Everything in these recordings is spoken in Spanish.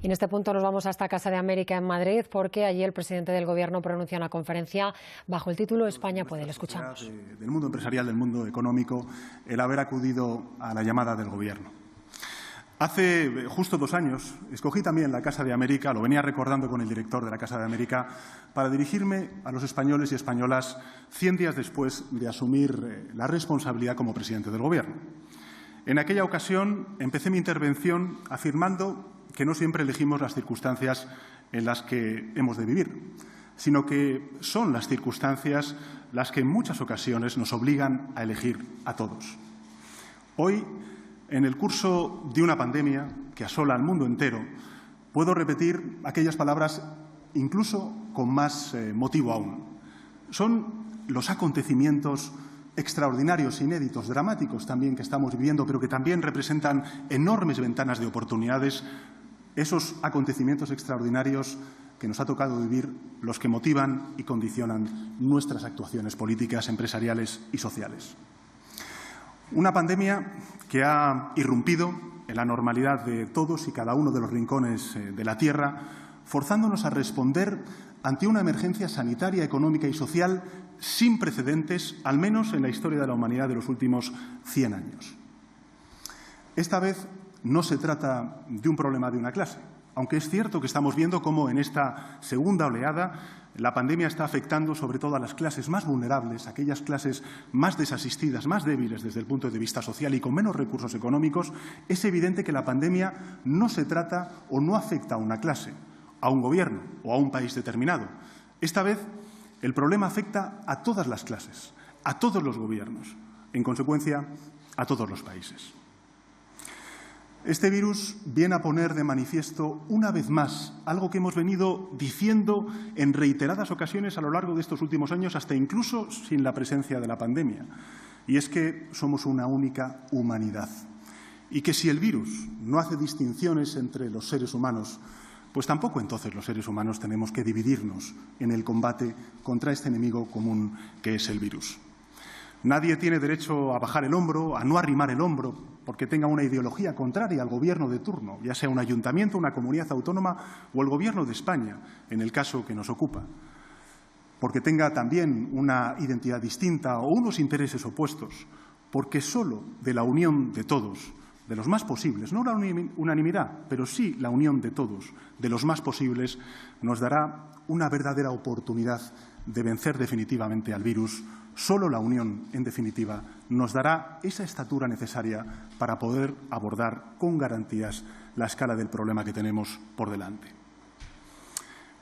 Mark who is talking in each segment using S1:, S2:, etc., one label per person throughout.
S1: Y en este punto nos vamos hasta Casa de América en Madrid, porque allí el presidente del Gobierno pronuncia una conferencia bajo el título España puede. Le escuchamos.
S2: Del mundo empresarial, del mundo económico, el haber acudido a la llamada del Gobierno. Hace justo 2 años escogí también la Casa de América, lo venía recordando con el director de la Casa de América, para dirigirme a los españoles y españolas 100 días después de asumir la responsabilidad como presidente del Gobierno. En aquella ocasión empecé mi intervención afirmando que no siempre elegimos las circunstancias en las que hemos de vivir, sino que son las circunstancias las que en muchas ocasiones nos obligan a elegir a todos. Hoy, en el curso de una pandemia que asola al mundo entero, puedo repetir aquellas palabras incluso con más motivo aún. Son los acontecimientos extraordinarios, inéditos, dramáticos también que estamos viviendo, pero que también representan enormes ventanas de oportunidades, esos acontecimientos extraordinarios que nos ha tocado vivir, los que motivan y condicionan nuestras actuaciones políticas, empresariales y sociales. Una pandemia que ha irrumpido en la normalidad de todos y cada uno de los rincones de la tierra, forzándonos a responder ante una emergencia sanitaria, económica y social sin precedentes, al menos en la historia de la humanidad de los últimos 100 años. Esta vez no se trata de un problema de una clase, aunque es cierto que estamos viendo cómo en esta segunda oleada la pandemia está afectando sobre todo a las clases más vulnerables, aquellas clases más desasistidas, más débiles desde el punto de vista social y con menos recursos económicos. Es evidente que la pandemia no se trata o no afecta a una clase, a un gobierno o a un país determinado. Esta vez el problema afecta a todas las clases, a todos los gobiernos, en consecuencia, a todos los países. Este virus viene a poner de manifiesto una vez más algo que hemos venido diciendo en reiteradas ocasiones a lo largo de estos últimos años, hasta incluso sin la presencia de la pandemia, y es que somos una única humanidad y que si el virus no hace distinciones entre los seres humanos, pues tampoco entonces los seres humanos tenemos que dividirnos en el combate contra este enemigo común que es el virus. Nadie tiene derecho a bajar el hombro, a no arrimar el hombro, porque tenga una ideología contraria al Gobierno de turno, ya sea un ayuntamiento, una comunidad autónoma o el Gobierno de España, en el caso que nos ocupa, porque tenga también una identidad distinta o unos intereses opuestos, porque solo de la unión de todos, de los más posibles, no la unanimidad, pero sí la unión de todos, de los más posibles, nos dará una verdadera oportunidad de vencer definitivamente al virus. Solo la unión, en definitiva, nos dará esa estatura necesaria para poder abordar con garantías la escala del problema que tenemos por delante.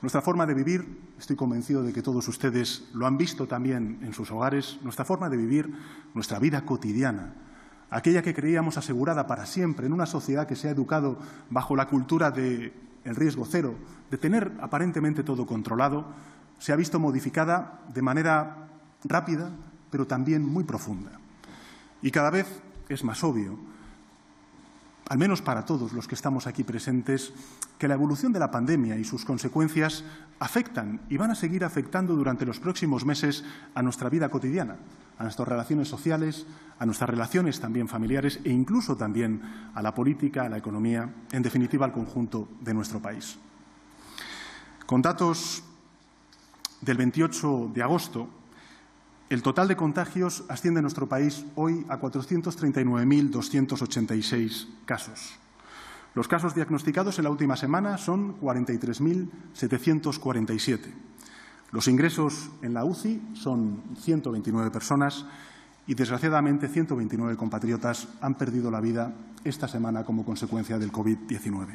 S2: Nuestra forma de vivir, estoy convencido de que todos ustedes lo han visto también en sus hogares, nuestra forma de vivir, nuestra vida cotidiana, aquella que creíamos asegurada para siempre en una sociedad que se ha educado bajo la cultura del riesgo cero, de tener aparentemente todo controlado, se ha visto modificada de manera rápida, pero también muy profunda. Y cada vez es más obvio, al menos para todos los que estamos aquí presentes, que la evolución de la pandemia y sus consecuencias afectan y van a seguir afectando durante los próximos meses a nuestra vida cotidiana, a nuestras relaciones sociales, a nuestras relaciones también familiares e incluso también a la política, a la economía, en definitiva al conjunto de nuestro país. Con datos del 28 de agosto, el total de contagios asciende en nuestro país hoy a 439.286 casos. Los casos diagnosticados en la última semana son 43.747. Los ingresos en la UCI son 129 personas y, desgraciadamente, 129 compatriotas han perdido la vida esta semana como consecuencia del COVID-19.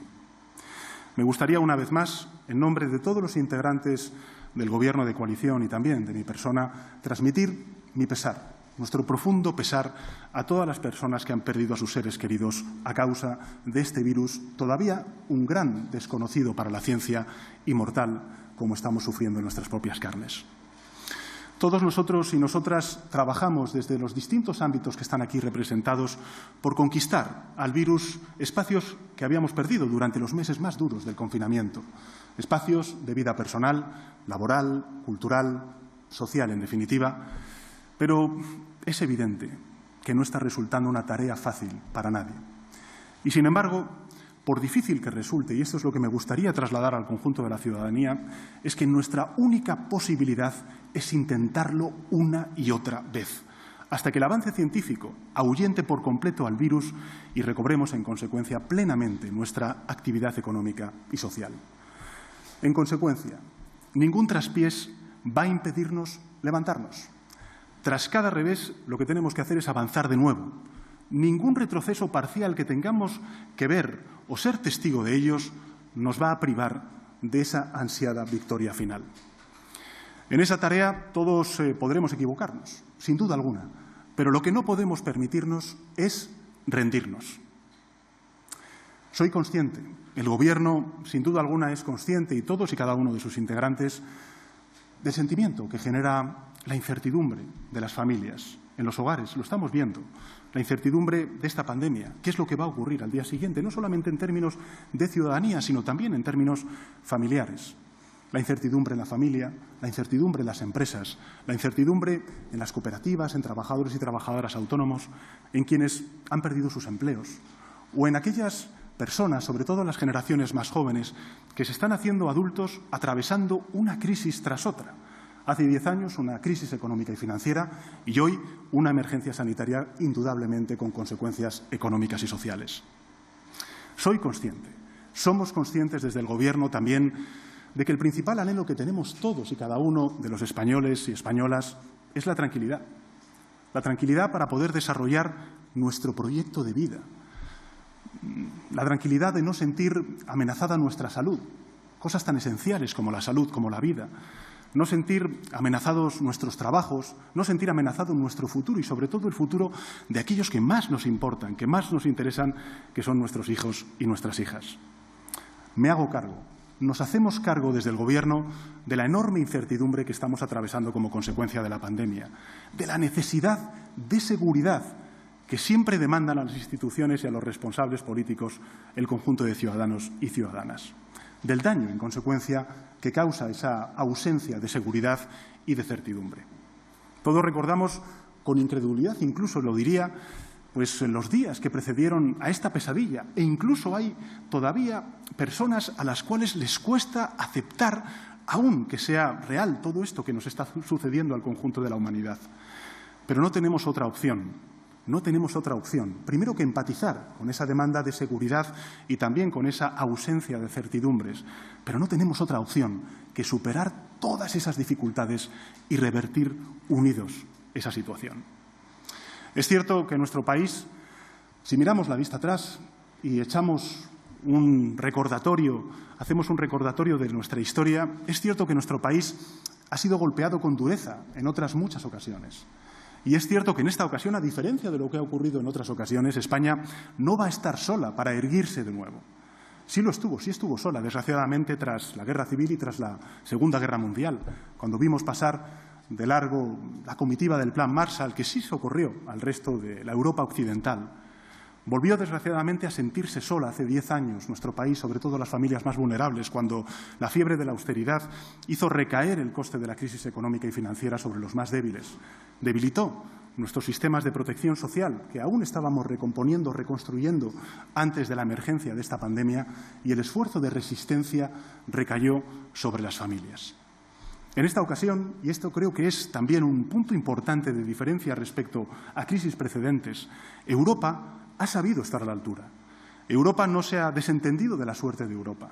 S2: Me gustaría, una vez más, en nombre de todos los integrantes del Gobierno de coalición y también de mi persona, transmitir mi pesar, nuestro profundo pesar a todas las personas que han perdido a sus seres queridos a causa de este virus, todavía un gran desconocido para la ciencia y mortal, como estamos sufriendo en nuestras propias carnes. Todos nosotros y nosotras trabajamos desde los distintos ámbitos que están aquí representados por conquistar al virus espacios que habíamos perdido durante los meses más duros del confinamiento, espacios de vida personal, laboral, cultural, social, en definitiva. Pero es evidente que no está resultando una tarea fácil para nadie. Y, sin embargo, por difícil que resulte, y esto es lo que me gustaría trasladar al conjunto de la ciudadanía, es que nuestra única posibilidad es intentarlo una y otra vez, hasta que el avance científico ahuyente por completo al virus y recobremos, en consecuencia, plenamente nuestra actividad económica y social. En consecuencia, ningún traspiés va a impedirnos levantarnos. Tras cada revés, lo que tenemos que hacer es avanzar de nuevo. Ningún retroceso parcial que tengamos que ver o ser testigo de ellos nos va a privar de esa ansiada victoria final. En esa tarea todos podremos equivocarnos, sin duda alguna, pero lo que no podemos permitirnos es rendirnos. Soy consciente, el Gobierno sin duda alguna es consciente, y todos y cada uno de sus integrantes, del sentimiento que genera la incertidumbre de las familias en los hogares. Lo estamos viendo, la incertidumbre de esta pandemia. ¿Qué es lo que va a ocurrir al día siguiente? No solamente en términos de ciudadanía, sino también en términos familiares. La incertidumbre en la familia, la incertidumbre en las empresas, la incertidumbre en las cooperativas, en trabajadores y trabajadoras autónomos, en quienes han perdido sus empleos, o en aquellas personas, sobre todo las generaciones más jóvenes, que se están haciendo adultos atravesando una crisis tras otra. Hace 10 años una crisis económica y financiera y hoy una emergencia sanitaria indudablemente con consecuencias económicas y sociales. Soy consciente, somos conscientes desde el Gobierno también de que el principal anhelo que tenemos todos y cada uno de los españoles y españolas es la tranquilidad. La tranquilidad para poder desarrollar nuestro proyecto de vida. La tranquilidad de no sentir amenazada nuestra salud, cosas tan esenciales como la salud, como la vida. No sentir amenazados nuestros trabajos, no sentir amenazado nuestro futuro y, sobre todo, el futuro de aquellos que más nos importan, que más nos interesan, que son nuestros hijos y nuestras hijas. Me hago cargo, nos hacemos cargo desde el Gobierno de la enorme incertidumbre que estamos atravesando como consecuencia de la pandemia, de la necesidad de seguridad que siempre demandan a las instituciones y a los responsables políticos el conjunto de ciudadanos y ciudadanas, del daño, en consecuencia, que causa esa ausencia de seguridad y de certidumbre. Todos recordamos con incredulidad, incluso lo diría, pues en los días que precedieron a esta pesadilla, e incluso hay todavía personas a las cuales les cuesta aceptar, aún que sea real, todo esto que nos está sucediendo al conjunto de la humanidad. Pero no tenemos otra opción. No tenemos otra opción, primero que empatizar con esa demanda de seguridad y también con esa ausencia de certidumbres, pero no tenemos otra opción que superar todas esas dificultades y revertir unidos esa situación. Es cierto que en nuestro país, si miramos la vista atrás y echamos un recordatorio, hacemos un recordatorio de nuestra historia, es cierto que nuestro país ha sido golpeado con dureza en otras muchas ocasiones. Y es cierto que en esta ocasión, a diferencia de lo que ha ocurrido en otras ocasiones, España no va a estar sola para erguirse de nuevo. Sí estuvo sola, desgraciadamente, tras la Guerra Civil y tras la Segunda Guerra Mundial, cuando vimos pasar de largo la comitiva del Plan Marshall, que sí socorrió al resto de la Europa occidental. Volvió, desgraciadamente, a sentirse sola hace 10 años nuestro país, sobre todo las familias más vulnerables, cuando la fiebre de la austeridad hizo recaer el coste de la crisis económica y financiera sobre los más débiles. Debilitó nuestros sistemas de protección social, que aún estábamos recomponiendo, reconstruyendo antes de la emergencia de esta pandemia, y el esfuerzo de resistencia recayó sobre las familias. En esta ocasión, y esto creo que es también un punto importante de diferencia respecto a crisis precedentes, Europa ha sabido estar a la altura. Europa no se ha desentendido de la suerte de Europa.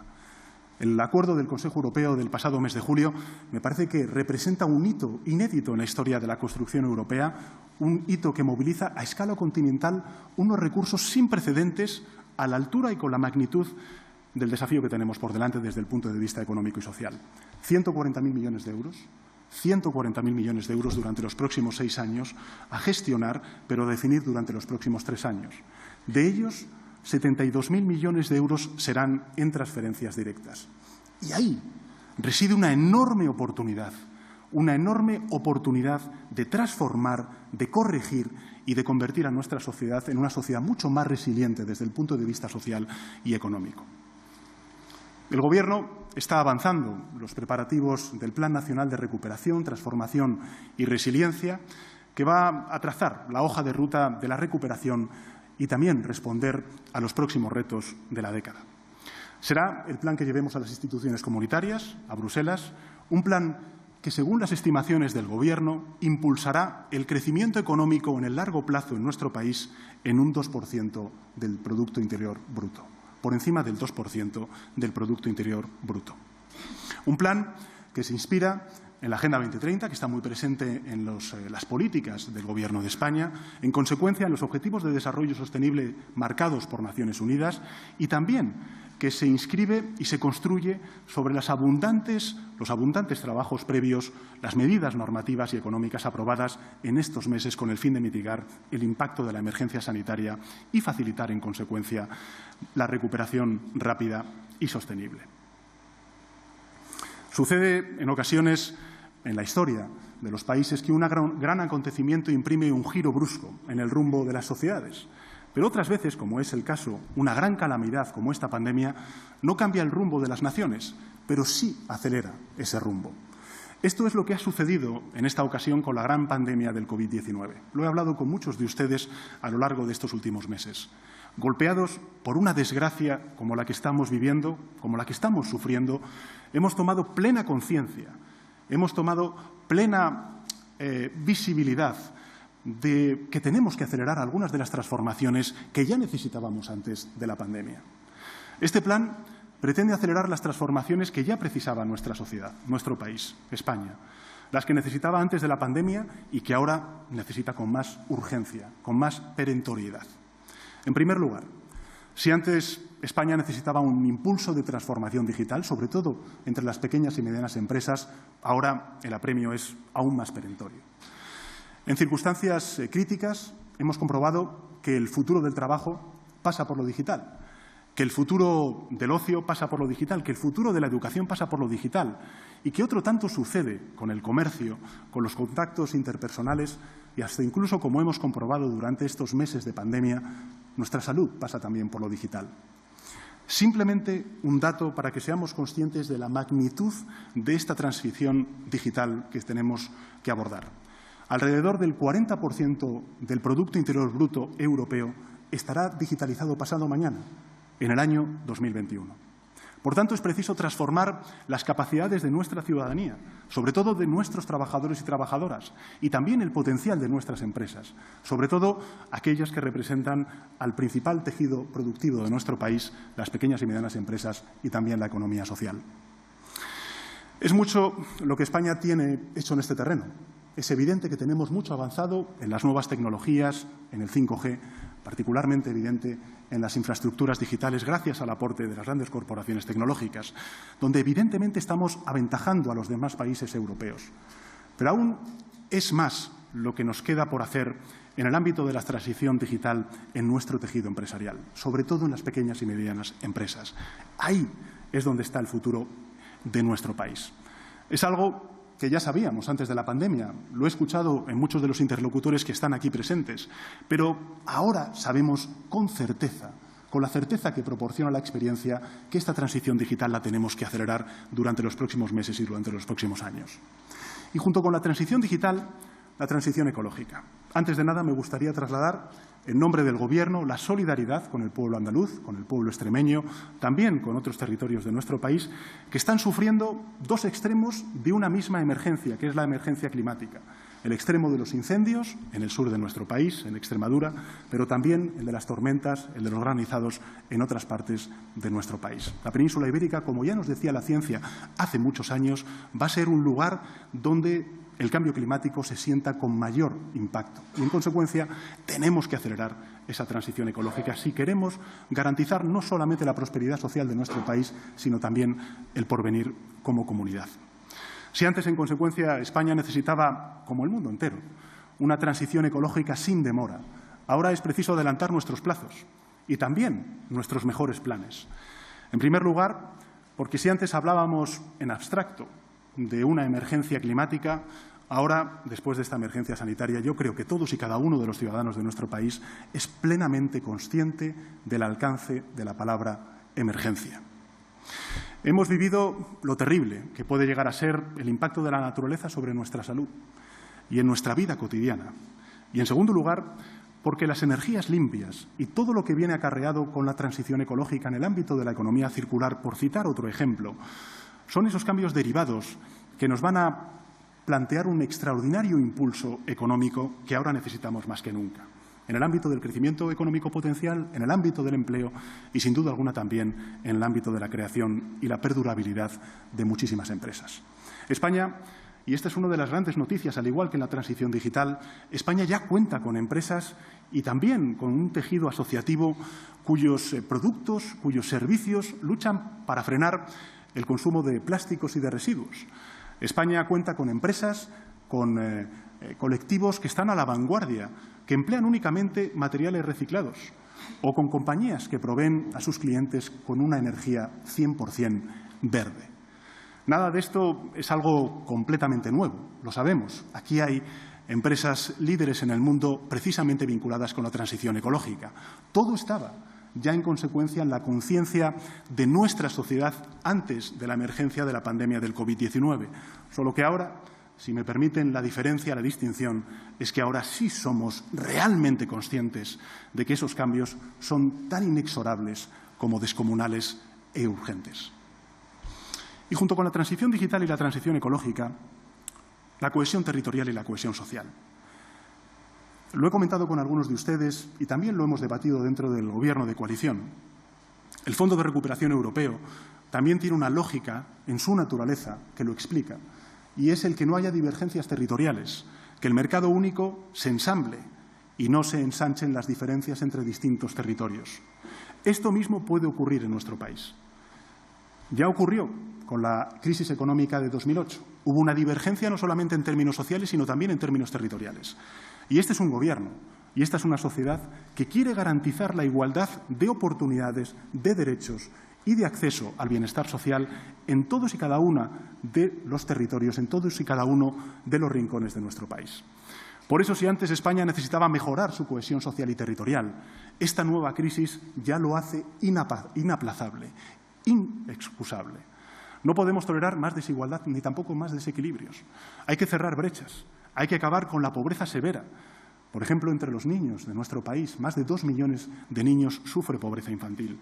S2: El acuerdo del Consejo Europeo del pasado mes de julio me parece que representa un hito inédito en la historia de la construcción europea, un hito que moviliza a escala continental unos recursos sin precedentes a la altura y con la magnitud del desafío que tenemos por delante desde el punto de vista económico y social. 140.000 millones de euros. 140.000 millones de euros durante los próximos 6 años a gestionar, pero a definir durante los próximos 3 años. De ellos, 72.000 millones de euros serán en transferencias directas. Y ahí reside una enorme oportunidad de transformar, de corregir y de convertir a nuestra sociedad en una sociedad mucho más resiliente desde el punto de vista social y económico. El Gobierno está avanzando los preparativos del Plan Nacional de Recuperación, Transformación y Resiliencia, que va a trazar la hoja de ruta de la recuperación y también responder a los próximos retos de la década. Será el plan que llevemos a las instituciones comunitarias, a Bruselas, un plan que, según las estimaciones del Gobierno, impulsará el crecimiento económico en el largo plazo en nuestro país en un 2% del Producto Interior Bruto, por encima del 2% del Producto Interior Bruto. Un plan que se inspira en la Agenda 2030, que está muy presente en las políticas del Gobierno de España, en consecuencia en los Objetivos de Desarrollo Sostenible marcados por Naciones Unidas, y también que se inscribe y se construye sobre los abundantes trabajos previos, las medidas normativas y económicas aprobadas en estos meses con el fin de mitigar el impacto de la emergencia sanitaria y facilitar, en consecuencia, la recuperación rápida y sostenible. Sucede en ocasiones en la historia de los países que un gran acontecimiento imprime un giro brusco en el rumbo de las sociedades. Pero otras veces, como es el caso, una gran calamidad como esta pandemia no cambia el rumbo de las naciones, pero sí acelera ese rumbo. Esto es lo que ha sucedido en esta ocasión con la gran pandemia del COVID-19. Lo he hablado con muchos de ustedes a lo largo de estos últimos meses. Golpeados por una desgracia como la que estamos viviendo, como la que estamos sufriendo, hemos tomado plena conciencia, hemos tomado plena visibilidad de que tenemos que acelerar algunas de las transformaciones que ya necesitábamos antes de la pandemia. Este plan pretende acelerar las transformaciones que ya precisaba nuestra sociedad, nuestro país, España, las que necesitaba antes de la pandemia y que ahora necesita con más urgencia, con más perentoriedad. En primer lugar, si antes España necesitaba un impulso de transformación digital, sobre todo entre las pequeñas y medianas empresas, ahora el apremio es aún más perentorio. En circunstancias críticas hemos comprobado que el futuro del trabajo pasa por lo digital, que el futuro del ocio pasa por lo digital, que el futuro de la educación pasa por lo digital y que otro tanto sucede con el comercio, con los contactos interpersonales y hasta incluso, como hemos comprobado durante estos meses de pandemia, nuestra salud pasa también por lo digital. Simplemente un dato para que seamos conscientes de la magnitud de esta transición digital que tenemos que abordar. Alrededor del 40% del Producto Interior Bruto europeo estará digitalizado pasado mañana, en el año 2021. Por tanto, es preciso transformar las capacidades de nuestra ciudadanía, sobre todo de nuestros trabajadores y trabajadoras, y también el potencial de nuestras empresas, sobre todo aquellas que representan al principal tejido productivo de nuestro país, las pequeñas y medianas empresas y también la economía social. Es mucho lo que España tiene hecho en este terreno. Es evidente que tenemos mucho avanzado en las nuevas tecnologías, en el 5G, particularmente evidente en las infraestructuras digitales gracias al aporte de las grandes corporaciones tecnológicas, donde evidentemente estamos aventajando a los demás países europeos. Pero aún es más lo que nos queda por hacer en el ámbito de la transición digital en nuestro tejido empresarial, sobre todo en las pequeñas y medianas empresas. Ahí es donde está el futuro de nuestro país. Es algo que ya sabíamos antes de la pandemia, lo he escuchado en muchos de los interlocutores que están aquí presentes, pero ahora sabemos con certeza, con la certeza que proporciona la experiencia, que esta transición digital la tenemos que acelerar durante los próximos meses y durante los próximos años. Y junto con la transición digital, la transición ecológica. Antes de nada, me gustaría trasladar, en nombre del Gobierno, la solidaridad con el pueblo andaluz, con el pueblo extremeño, también con otros territorios de nuestro país, que están sufriendo dos extremos de una misma emergencia, que es la emergencia climática. El extremo de los incendios en el sur de nuestro país, en Extremadura, pero también el de las tormentas, el de los granizados en otras partes de nuestro país. La península ibérica, como ya nos decía la ciencia hace muchos años, va a ser un lugar donde el cambio climático se sienta con mayor impacto. Y, en consecuencia, tenemos que acelerar esa transición ecológica si queremos garantizar no solamente la prosperidad social de nuestro país, sino también el porvenir como comunidad. Si antes, en consecuencia, España necesitaba, como el mundo entero, una transición ecológica sin demora, ahora es preciso adelantar nuestros plazos y también nuestros mejores planes. En primer lugar, porque si antes hablábamos en abstracto de una emergencia climática, ahora, después de esta emergencia sanitaria, yo creo que todos y cada uno de los ciudadanos de nuestro país es plenamente consciente del alcance de la palabra emergencia. Hemos vivido lo terrible que puede llegar a ser el impacto de la naturaleza sobre nuestra salud y en nuestra vida cotidiana. Y, en segundo lugar, porque las energías limpias y todo lo que viene acarreado con la transición ecológica en el ámbito de la economía circular, por citar otro ejemplo, son esos cambios derivados que nos van a plantear un extraordinario impulso económico que ahora necesitamos más que nunca, en el ámbito del crecimiento económico potencial, en el ámbito del empleo y, sin duda alguna, también en el ámbito de la creación y la perdurabilidad de muchísimas empresas. España, y esta es una de las grandes noticias, al igual que en la transición digital, España ya cuenta con empresas y también con un tejido asociativo cuyos productos, cuyos servicios luchan para frenar el consumo de plásticos y de residuos. España cuenta con empresas, con colectivos que están a la vanguardia, que emplean únicamente materiales reciclados, o con compañías que proveen a sus clientes con una energía 100% verde. Nada de esto es algo completamente nuevo, lo sabemos. Aquí hay empresas líderes en el mundo precisamente vinculadas con la transición ecológica. Todo estaba ya en consecuencia en la conciencia de nuestra sociedad antes de la emergencia de la pandemia del COVID-19. Solo que ahora, si me permiten la diferencia, la distinción, es que ahora sí somos realmente conscientes de que esos cambios son tan inexorables como descomunales e urgentes. Y junto con la transición digital y la transición ecológica, la cohesión territorial y la cohesión social. Lo he comentado con algunos de ustedes y también lo hemos debatido dentro del Gobierno de coalición. El Fondo de Recuperación Europeo también tiene una lógica en su naturaleza que lo explica, y es el que no haya divergencias territoriales, que el mercado único se ensamble y no se ensanchen las diferencias entre distintos territorios. Esto mismo puede ocurrir en nuestro país. Ya ocurrió con la crisis económica de 2008. Hubo una divergencia no solamente en términos sociales, sino también en términos territoriales. Y este es un Gobierno y esta es una sociedad que quiere garantizar la igualdad de oportunidades, de derechos y de acceso al bienestar social en todos y cada uno de los territorios, en todos y cada uno de los rincones de nuestro país. Por eso, si antes España necesitaba mejorar su cohesión social y territorial, esta nueva crisis ya lo hace inaplazable, inexcusable. No podemos tolerar más desigualdad ni tampoco más desequilibrios. Hay que cerrar brechas, hay que acabar con la pobreza severa. Por ejemplo, entre los niños de nuestro país, más de 2 millones de niños sufren pobreza infantil.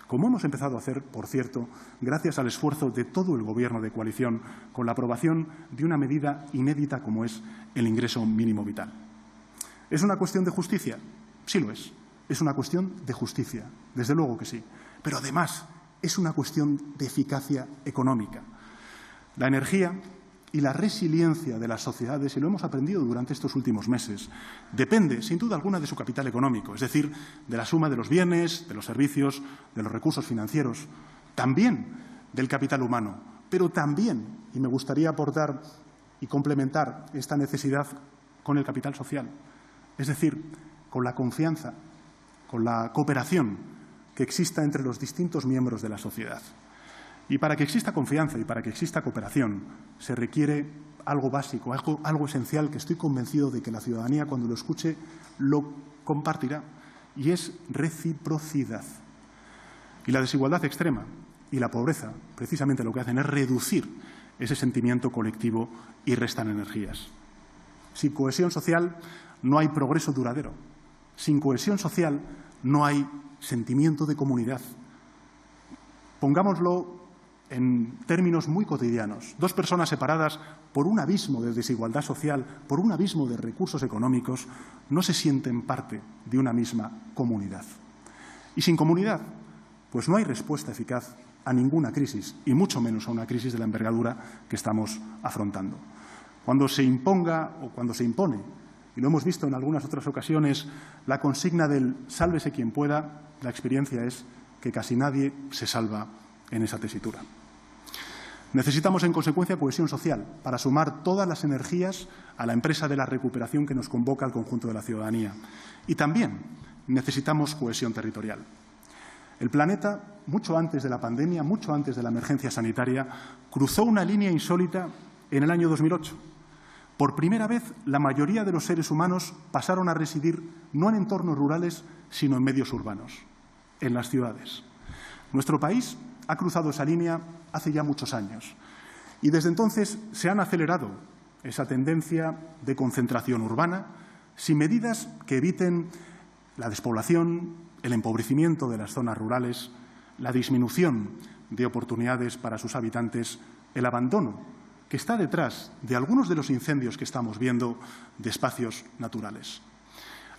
S2: Como hemos empezado a hacer, por cierto, gracias al esfuerzo de todo el Gobierno de coalición, con la aprobación de una medida inédita como es el ingreso mínimo vital. ¿Es una cuestión de justicia? Sí lo es. Es una cuestión de justicia, desde luego que sí. Pero además es una cuestión de eficacia económica. La energía y la resiliencia de las sociedades, y lo hemos aprendido durante estos últimos meses, depende, sin duda alguna, de su capital económico, es decir, de la suma de los bienes, de los servicios, de los recursos financieros, también del capital humano, pero también, y me gustaría aportar y complementar esta necesidad con el capital social, es decir, con la confianza, con la cooperación que exista entre los distintos miembros de la sociedad. Y para que exista confianza y para que exista cooperación, se requiere algo básico, algo esencial que estoy convencido de que la ciudadanía, cuando lo escuche, lo compartirá, y es reciprocidad. Y la desigualdad extrema y la pobreza, precisamente lo que hacen es reducir ese sentimiento colectivo y restan energías. Sin cohesión social no hay progreso duradero. Sin cohesión social no hay sentimiento de comunidad. Pongámoslo en términos muy cotidianos. 2 personas separadas por un abismo de desigualdad social, por un abismo de recursos económicos, no se sienten parte de una misma comunidad. Y sin comunidad, pues no hay respuesta eficaz a ninguna crisis, y mucho menos a una crisis de la envergadura que estamos afrontando. Cuando se imponga o cuando se impone, y lo hemos visto en algunas otras ocasiones, la consigna del sálvese quien pueda, la experiencia es que casi nadie se salva en esa tesitura. Necesitamos, en consecuencia, cohesión social para sumar todas las energías a la empresa de la recuperación que nos convoca al conjunto de la ciudadanía. Y también necesitamos cohesión territorial. El planeta, mucho antes de la pandemia, mucho antes de la emergencia sanitaria, cruzó una línea insólita en el año 2008. Por primera vez, la mayoría de los seres humanos pasaron a residir no en entornos rurales, sino en medios urbanos, en las ciudades. Nuestro país ha cruzado esa línea hace ya muchos años y desde entonces se han acelerado esa tendencia de concentración urbana sin medidas que eviten la despoblación, el empobrecimiento de las zonas rurales, la disminución de oportunidades para sus habitantes, el abandono que está detrás de algunos de los incendios que estamos viendo de espacios naturales.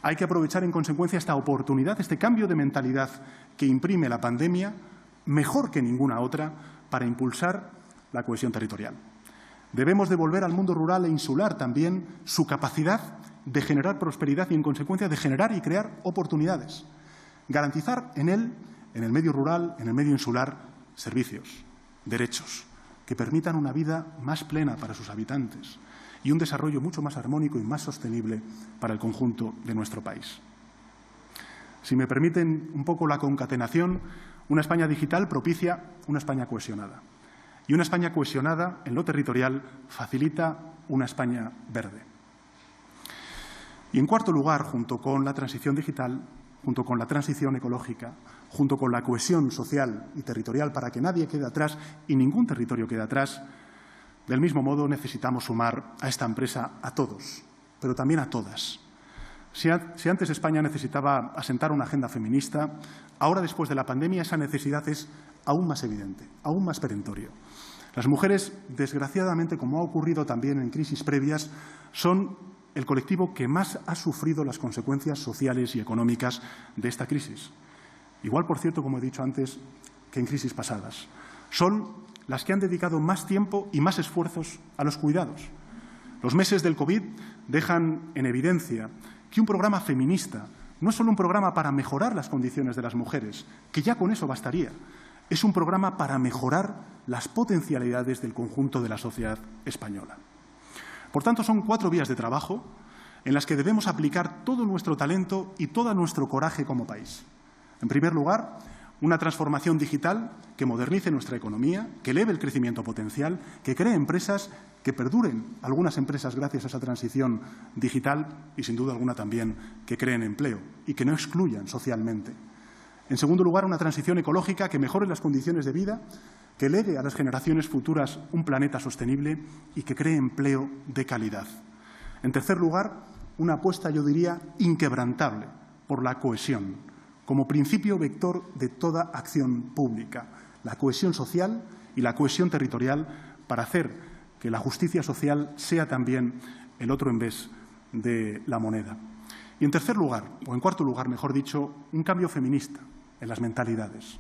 S2: Hay que aprovechar en consecuencia esta oportunidad, este cambio de mentalidad que imprime la pandemia, mejor que ninguna otra, para impulsar la cohesión territorial. Debemos devolver al mundo rural e insular también su capacidad de generar prosperidad y, en consecuencia, de generar y crear oportunidades. Garantizar en él, en el medio rural, en el medio insular, servicios, derechos, que permitan una vida más plena para sus habitantes y un desarrollo mucho más armónico y más sostenible para el conjunto de nuestro país. Si me permiten un poco la concatenación, una España digital propicia una España cohesionada. Y una España cohesionada en lo territorial facilita una España verde. Y en cuarto lugar, junto con la transición digital, junto con la transición ecológica, junto con la cohesión social y territorial para que nadie quede atrás y ningún territorio quede atrás, del mismo modo necesitamos sumar a esta empresa a todos, pero también a todas. Si antes España necesitaba asentar una agenda feminista, ahora, después de la pandemia, esa necesidad es aún más evidente, aún más perentorio. Las mujeres, desgraciadamente, como ha ocurrido también en crisis previas, son el colectivo que más ha sufrido las consecuencias sociales y económicas de esta crisis. Igual, por cierto, como he dicho antes, que en crisis pasadas. Son las que han dedicado más tiempo y más esfuerzos a los cuidados. Los meses del COVID dejan en evidencia que un programa feminista no es solo un programa para mejorar las condiciones de las mujeres, que ya con eso bastaría. Es un programa para mejorar las potencialidades del conjunto de la sociedad española. Por tanto, son 4 vías de trabajo en las que debemos aplicar todo nuestro talento y todo nuestro coraje como país. En primer lugar, una transformación digital que modernice nuestra economía, que eleve el crecimiento potencial, que cree empresas, que perduren algunas empresas gracias a esa transición digital y, sin duda alguna, también que creen empleo y que no excluyan socialmente. En segundo lugar, una transición ecológica que mejore las condiciones de vida, que eleve a las generaciones futuras un planeta sostenible y que cree empleo de calidad. En tercer lugar, una apuesta, yo diría, inquebrantable por la cohesión, como principio vector de toda acción pública, la cohesión social y la cohesión territorial para hacer que la justicia social sea también el otro envés de la moneda. Y en tercer lugar, o en cuarto lugar, mejor dicho, un cambio feminista en las mentalidades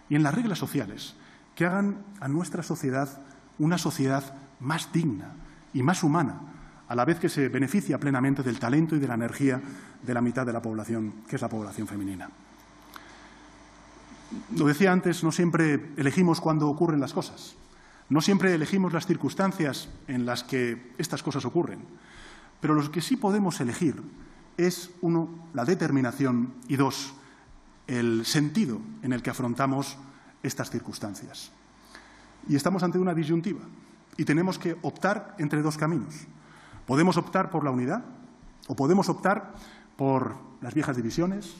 S2: y en las reglas sociales que hagan a nuestra sociedad una sociedad más digna y más humana, a la vez que se beneficia plenamente del talento y de la energía de la mitad de la población, que es la población femenina. Lo decía antes, no siempre elegimos cuándo ocurren las cosas. No siempre elegimos las circunstancias en las que estas cosas ocurren. Pero lo que sí podemos elegir es, 1, la determinación y 2, el sentido en el que afrontamos estas circunstancias. Y estamos ante una disyuntiva y tenemos que optar entre 2 caminos. Podemos optar por la unidad o podemos optar por las viejas divisiones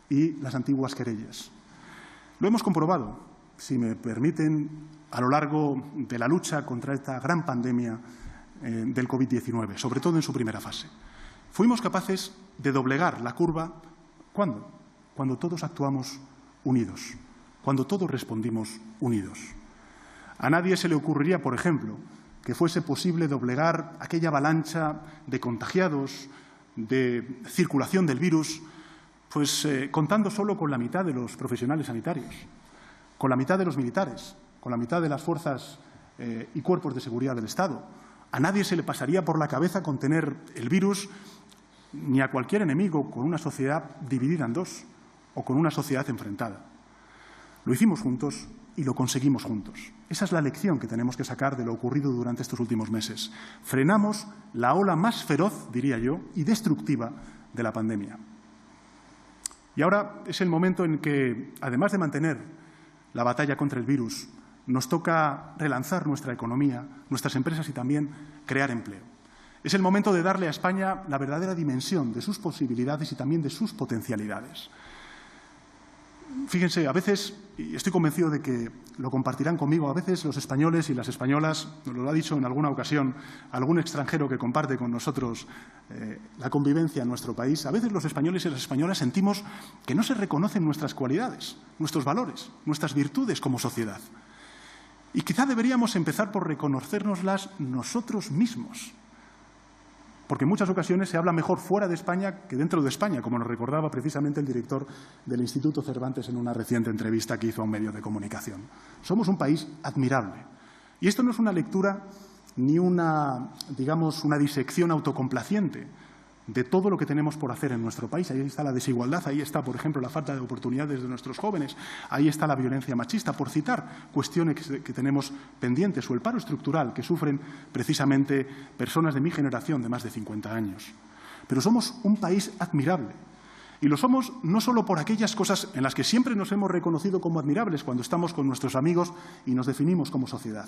S2: y las antiguas querellas. Lo hemos comprobado, si me permiten, a lo largo de la lucha contra esta gran pandemia del COVID-19, sobre todo en su primera fase. Fuimos capaces de doblegar la curva. ¿Cuándo? Cuando todos actuamos unidos, cuando todos respondimos unidos. A nadie se le ocurriría, por ejemplo, que fuese posible doblegar aquella avalancha de contagiados, de circulación del virus, pues contando solo con la mitad de los profesionales sanitarios, con la mitad de los militares, con la mitad de las fuerzas y cuerpos de seguridad del Estado. A nadie se le pasaría por la cabeza contener el virus, ni a cualquier enemigo, con una sociedad dividida en 2 o con una sociedad enfrentada. Lo hicimos juntos y lo conseguimos juntos. Esa es la lección que tenemos que sacar de lo ocurrido durante estos últimos meses. Frenamos la ola más feroz, diría yo, y destructiva de la pandemia. Y ahora es el momento en que, además de mantener la batalla contra el virus, nos toca relanzar nuestra economía, nuestras empresas y también crear empleo. Es el momento de darle a España la verdadera dimensión de sus posibilidades y también de sus potencialidades. Fíjense, a veces, y estoy convencido de que lo compartirán conmigo, a veces los españoles y las españolas, nos lo ha dicho en alguna ocasión algún extranjero que comparte con nosotros la convivencia en nuestro país, a veces los españoles y las españolas sentimos que no se reconocen nuestras cualidades, nuestros valores, nuestras virtudes como sociedad. Y quizá deberíamos empezar por reconocérnoslas nosotros mismos. Porque en muchas ocasiones se habla mejor fuera de España que dentro de España, como nos recordaba precisamente el director del Instituto Cervantes en una reciente entrevista que hizo a un medio de comunicación. Somos un país admirable. Y esto no es una lectura ni una disección autocomplaciente de todo lo que tenemos por hacer en nuestro país. Ahí está la desigualdad, ahí está, por ejemplo, la falta de oportunidades de nuestros jóvenes, ahí está la violencia machista, por citar cuestiones que tenemos pendientes, o el paro estructural que sufren precisamente personas de mi generación de más de 50 años. Pero somos un país admirable. Y lo somos no solo por aquellas cosas en las que siempre nos hemos reconocido como admirables cuando estamos con nuestros amigos y nos definimos como sociedad.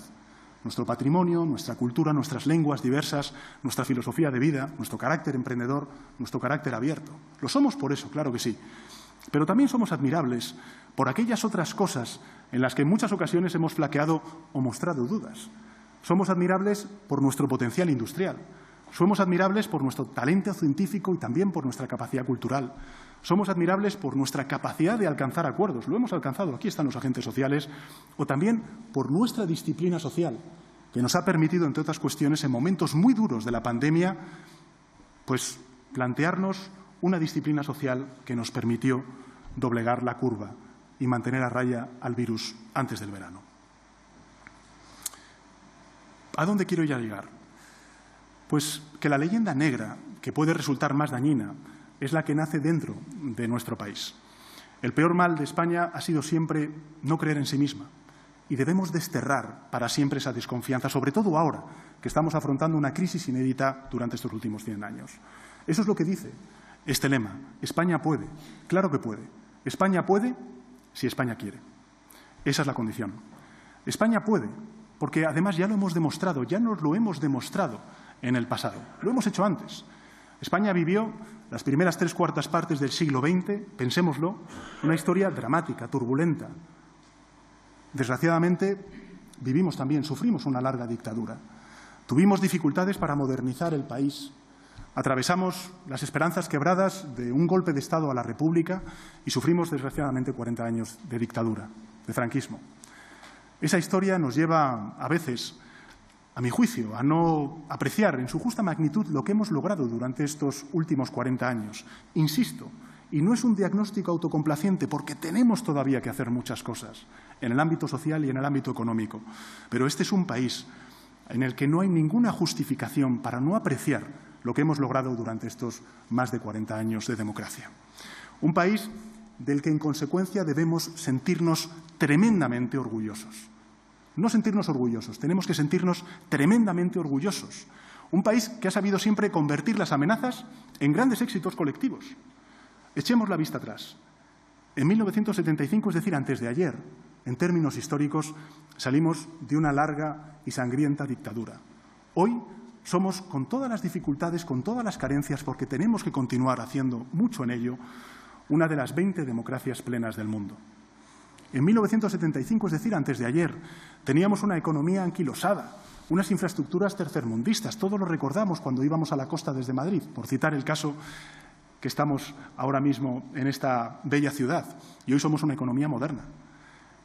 S2: Nuestro patrimonio, nuestra cultura, nuestras lenguas diversas, nuestra filosofía de vida, nuestro carácter emprendedor, nuestro carácter abierto. Lo somos por eso, claro que sí. Pero también somos admirables por aquellas otras cosas en las que en muchas ocasiones hemos flaqueado o mostrado dudas. Somos admirables por nuestro potencial industrial. Somos admirables por nuestro talento científico y también por nuestra capacidad cultural. Somos admirables por nuestra capacidad de alcanzar acuerdos. Lo hemos alcanzado, aquí están los agentes sociales. O también por nuestra disciplina social, que nos ha permitido, entre otras cuestiones, en momentos muy duros de la pandemia, pues plantearnos una disciplina social que nos permitió doblegar la curva y mantener a raya al virus antes del verano. ¿A dónde quiero ya llegar? Pues que la leyenda negra, que puede resultar más dañina, es la que nace dentro de nuestro país. El peor mal de España ha sido siempre no creer en sí misma y debemos desterrar para siempre esa desconfianza, sobre todo ahora que estamos afrontando una crisis inédita durante estos últimos 100 años. Eso es lo que dice este lema. España puede. Claro que puede. España puede si España quiere. Esa es la condición. España puede, porque además ya lo hemos demostrado, ya nos lo hemos demostrado en el pasado. Lo hemos hecho antes. España vivió las primeras 3/4 partes del siglo XX, pensémoslo, una historia dramática, turbulenta. Desgraciadamente, sufrimos una larga dictadura. Tuvimos dificultades para modernizar el país. Atravesamos las esperanzas quebradas de un golpe de Estado a la República y sufrimos, desgraciadamente, 40 años de dictadura, de franquismo. Esa historia nos lleva, a veces, a mi juicio, a no apreciar en su justa magnitud lo que hemos logrado durante estos últimos 40 años. Insisto, y no es un diagnóstico autocomplaciente, porque tenemos todavía que hacer muchas cosas en el ámbito social y en el ámbito económico. Pero este es un país en el que no hay ninguna justificación para no apreciar lo que hemos logrado durante estos más de 40 años de democracia. Un país del que, en consecuencia, debemos sentirnos tremendamente orgullosos. No sentirnos orgullosos, tenemos que sentirnos tremendamente orgullosos. Un país que ha sabido siempre convertir las amenazas en grandes éxitos colectivos. Echemos la vista atrás. En 1975, es decir, antes de ayer, en términos históricos, salimos de una larga y sangrienta dictadura. Hoy somos, con todas las dificultades, con todas las carencias, porque tenemos que continuar haciendo mucho en ello, una de las 20 democracias plenas del mundo. En 1975, es decir, antes de ayer, teníamos una economía anquilosada, unas infraestructuras tercermundistas. Todos lo recordamos cuando íbamos a la costa desde Madrid, por citar el caso que estamos ahora mismo en esta bella ciudad. Y hoy somos una economía moderna.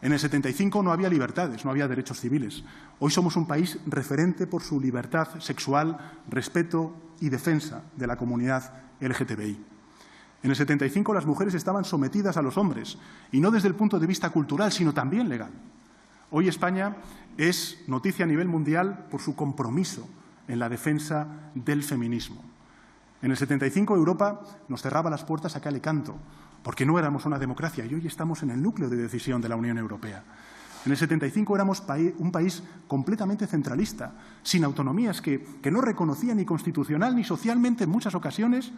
S2: En el 75 no había libertades, no había derechos civiles. Hoy somos un país referente por su libertad sexual, respeto y defensa de la comunidad LGTBI. En el 75 las mujeres estaban sometidas a los hombres, y no desde el punto de vista cultural, sino también legal. Hoy España es noticia a nivel mundial por su compromiso en la defensa del feminismo. En el 75 Europa nos cerraba las puertas a cal y canto, porque no éramos una democracia, y hoy estamos en el núcleo de decisión de la Unión Europea. En el 75 éramos un país completamente centralista, sin autonomías, que no reconocía ni constitucional ni socialmente en muchas ocasiones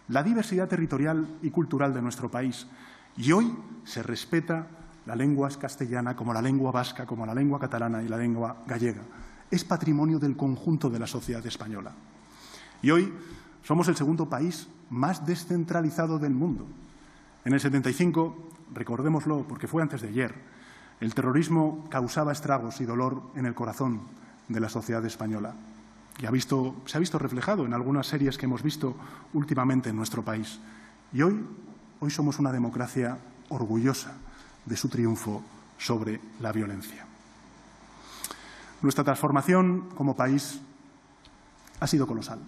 S2: la diversidad territorial y cultural de nuestro país. Y hoy se respeta la lengua castellana como la lengua vasca, como la lengua catalana y la lengua gallega. Es patrimonio del conjunto de la sociedad española. Y hoy somos el segundo país más descentralizado del mundo. En el 75 recordémoslo porque fue antes de ayer, el terrorismo causaba estragos y dolor en el corazón de la sociedad española. Y se ha visto reflejado en algunas series que hemos visto últimamente en nuestro país. Y hoy somos una democracia orgullosa de su triunfo sobre la violencia. Nuestra transformación como país ha sido colosal.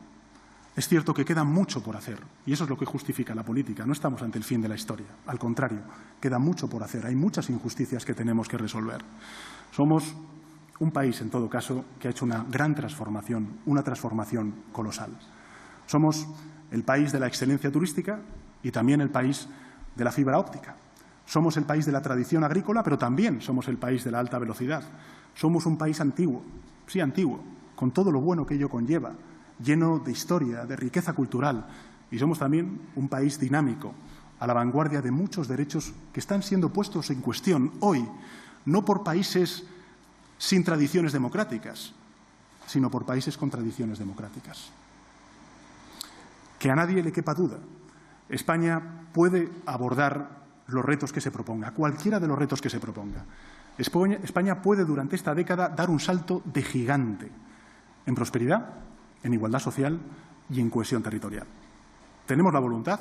S2: Es cierto que queda mucho por hacer, y eso es lo que justifica la política. No estamos ante el fin de la historia. Al contrario, queda mucho por hacer. Hay muchas injusticias que tenemos que resolver. Somos un país, en todo caso, que ha hecho una gran transformación, una transformación colosal. Somos el país de la excelencia turística y también el país de la fibra óptica. Somos el país de la tradición agrícola, pero también somos el país de la alta velocidad. Somos un país antiguo, sí antiguo, con todo lo bueno que ello conlleva, lleno de historia, de riqueza cultural. Y somos también un país dinámico, a la vanguardia de muchos derechos que están siendo puestos en cuestión hoy, no por países sin tradiciones democráticas, sino por países con tradiciones democráticas. Que a nadie le quepa duda, España puede abordar los retos que se proponga, cualquiera de los retos que se proponga. España puede durante esta década dar un salto de gigante en prosperidad, en igualdad social y en cohesión territorial. Tenemos la voluntad,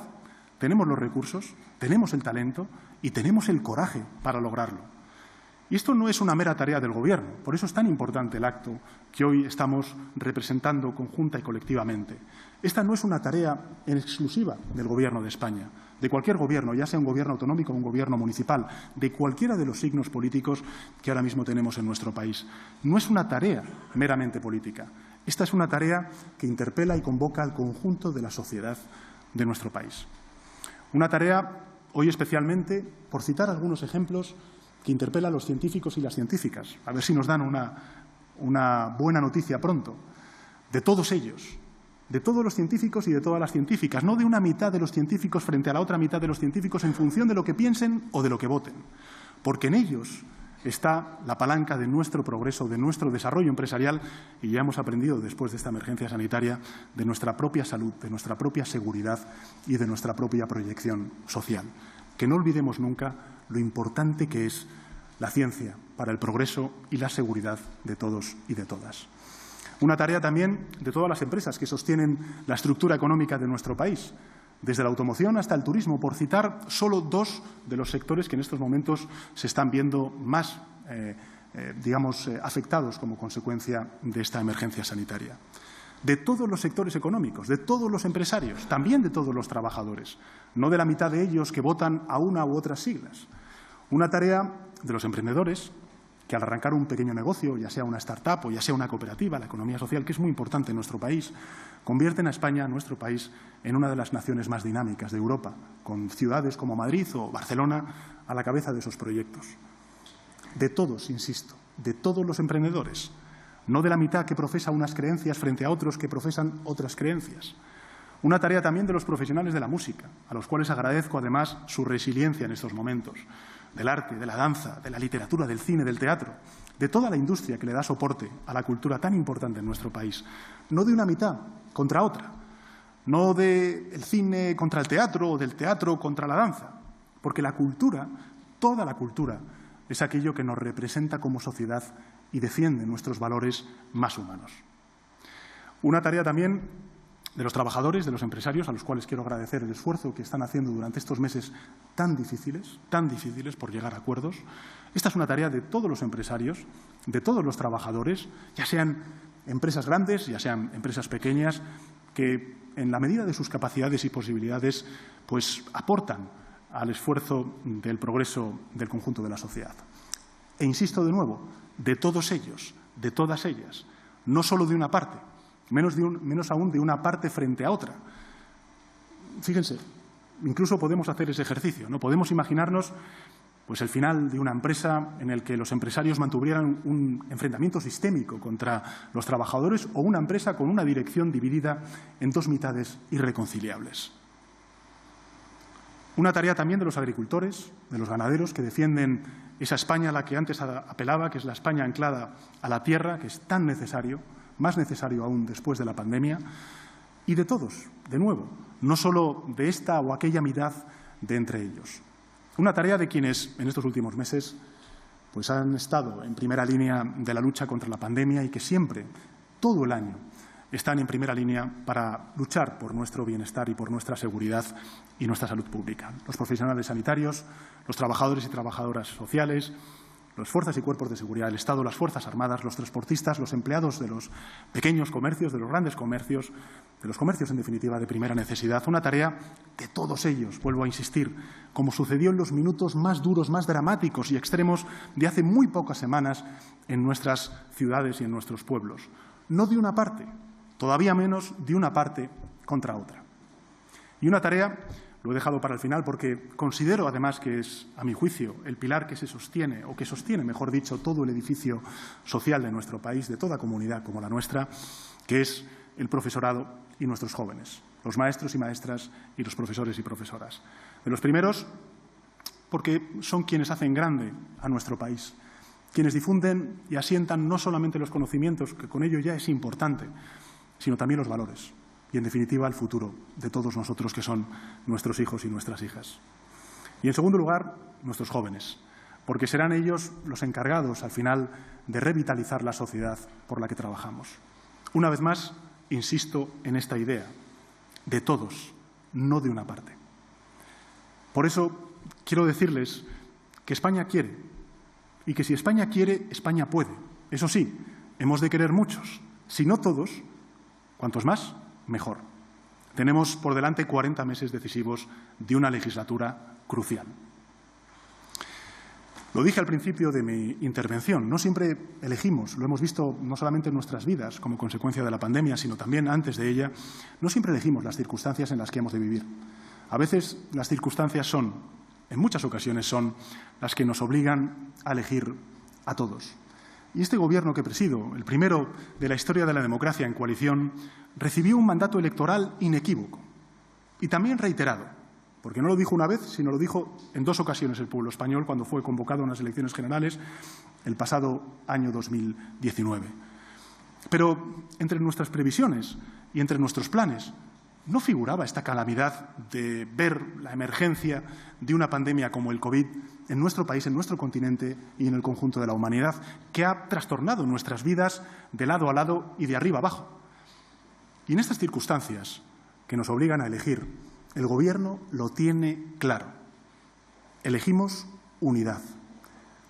S2: tenemos los recursos, tenemos el talento y tenemos el coraje para lograrlo. Y esto no es una mera tarea del Gobierno, por eso es tan importante el acto que hoy estamos representando conjunta y colectivamente. Esta no es una tarea en exclusiva del Gobierno de España, de cualquier gobierno, ya sea un gobierno autonómico o un gobierno municipal, de cualquiera de los signos políticos que ahora mismo tenemos en nuestro país. No es una tarea meramente política. Esta es una tarea que interpela y convoca al conjunto de la sociedad de nuestro país. Una tarea, hoy especialmente, por citar algunos ejemplos, que interpela a los científicos y las científicas. A ver si nos dan una buena noticia pronto. De todos ellos, de todos los científicos y de todas las científicas, no de una mitad de los científicos frente a la otra mitad de los científicos en función de lo que piensen o de lo que voten. Porque en ellos está la palanca de nuestro progreso, de nuestro desarrollo empresarial y ya hemos aprendido después de esta emergencia sanitaria de nuestra propia salud, de nuestra propia seguridad y de nuestra propia proyección social. Que no olvidemos nunca lo importante que es la ciencia para el progreso y la seguridad de todos y de todas. Una tarea también de todas las empresas que sostienen la estructura económica de nuestro país, desde la automoción hasta el turismo, por citar solo dos de los sectores que en estos momentos se están viendo más, afectados como consecuencia de esta emergencia sanitaria. De todos los sectores económicos, de todos los empresarios, también de todos los trabajadores, no de la mitad de ellos que votan a una u otras siglas. Una tarea de los emprendedores que al arrancar un pequeño negocio, ya sea una startup o ya sea una cooperativa, la economía social, que es muy importante en nuestro país, convierten a España, a nuestro país, en una de las naciones más dinámicas de Europa, con ciudades como Madrid o Barcelona a la cabeza de esos proyectos. De todos, insisto, de todos los emprendedores, no de la mitad que profesa unas creencias frente a otros que profesan otras creencias. Una tarea también de los profesionales de la música, a los cuales agradezco además su resiliencia en estos momentos, del arte, de la danza, de la literatura, del cine, del teatro, de toda la industria que le da soporte a la cultura tan importante en nuestro país. No de una mitad contra otra, no del cine contra el teatro o del teatro contra la danza, porque la cultura, toda la cultura, es aquello que nos representa como sociedad y defiende nuestros valores más humanos. Una tarea también de los trabajadores, de los empresarios, a los cuales quiero agradecer el esfuerzo que están haciendo durante estos meses tan difíciles por llegar a acuerdos. Esta es una tarea de todos los empresarios, de todos los trabajadores, ya sean empresas grandes, ya sean empresas pequeñas, que en la medida de sus capacidades y posibilidades pues aportan al esfuerzo del progreso del conjunto de la sociedad. E insisto de nuevo, de todos ellos, de todas ellas, no solo de una parte, menos aún de una parte frente a otra. Fíjense, incluso podemos hacer ese ejercicio, ¿no? Podemos imaginarnos pues el final de una empresa en el que los empresarios mantuvieran un enfrentamiento sistémico contra los trabajadores o una empresa con una dirección dividida en dos mitades irreconciliables. Una tarea también de los agricultores, de los ganaderos, que defienden esa España a la que antes apelaba, que es la España anclada a la tierra, que es tan necesario, más necesario aún después de la pandemia, y de todos, de nuevo, no solo de esta o aquella mitad de entre ellos. Una tarea de quienes en estos últimos meses pues han estado en primera línea de la lucha contra la pandemia y que siempre, todo el año, están en primera línea para luchar por nuestro bienestar y por nuestra seguridad y nuestra salud pública. Los profesionales sanitarios, los trabajadores y trabajadoras sociales, las fuerzas y cuerpos de seguridad del Estado, las Fuerzas Armadas, los transportistas, los empleados de los pequeños comercios, de los grandes comercios, de los comercios, en definitiva, de primera necesidad. Una tarea de todos ellos, vuelvo a insistir, como sucedió en los minutos más duros, más dramáticos y extremos de hace muy pocas semanas en nuestras ciudades y en nuestros pueblos. No de una parte, todavía menos de una parte contra otra. Y una tarea, lo he dejado para el final porque considero además que es, a mi juicio, el pilar que se sostiene, o que sostiene, mejor dicho, todo el edificio social de nuestro país, de toda comunidad como la nuestra, que es el profesorado y nuestros jóvenes, los maestros y maestras y los profesores y profesoras. De los primeros, porque son quienes hacen grande a nuestro país, quienes difunden y asientan no solamente los conocimientos, que con ello ya es importante, sino también los valores y, en definitiva, el futuro de todos nosotros, que son nuestros hijos y nuestras hijas. Y, en segundo lugar, nuestros jóvenes, porque serán ellos los encargados, al final, de revitalizar la sociedad por la que trabajamos. Una vez más, insisto en esta idea, de todos, no de una parte. Por eso, quiero decirles que España quiere, y que si España quiere, España puede. Eso sí, hemos de querer muchos, si no todos. Cuantos más, mejor. Tenemos por delante 40 meses decisivos de una legislatura crucial. Lo dije al principio de mi intervención, no siempre elegimos, lo hemos visto no solamente en nuestras vidas como consecuencia de la pandemia, sino también antes de ella, no siempre elegimos las circunstancias en las que hemos de vivir. A veces las circunstancias en muchas ocasiones son las que nos obligan a elegir a todos. Y este Gobierno que presido, el primero de la historia de la democracia en coalición, recibió un mandato electoral inequívoco y también reiterado, porque no lo dijo una vez, sino lo dijo en 2 ocasiones el pueblo español cuando fue convocado a unas elecciones generales el pasado año 2019. Pero entre nuestras previsiones y entre nuestros planes no figuraba esta calamidad de ver la emergencia de una pandemia como el COVID en nuestro país, en nuestro continente y en el conjunto de la humanidad, que ha trastornado nuestras vidas de lado a lado y de arriba abajo. Y en estas circunstancias que nos obligan a elegir, el Gobierno lo tiene claro. Elegimos unidad,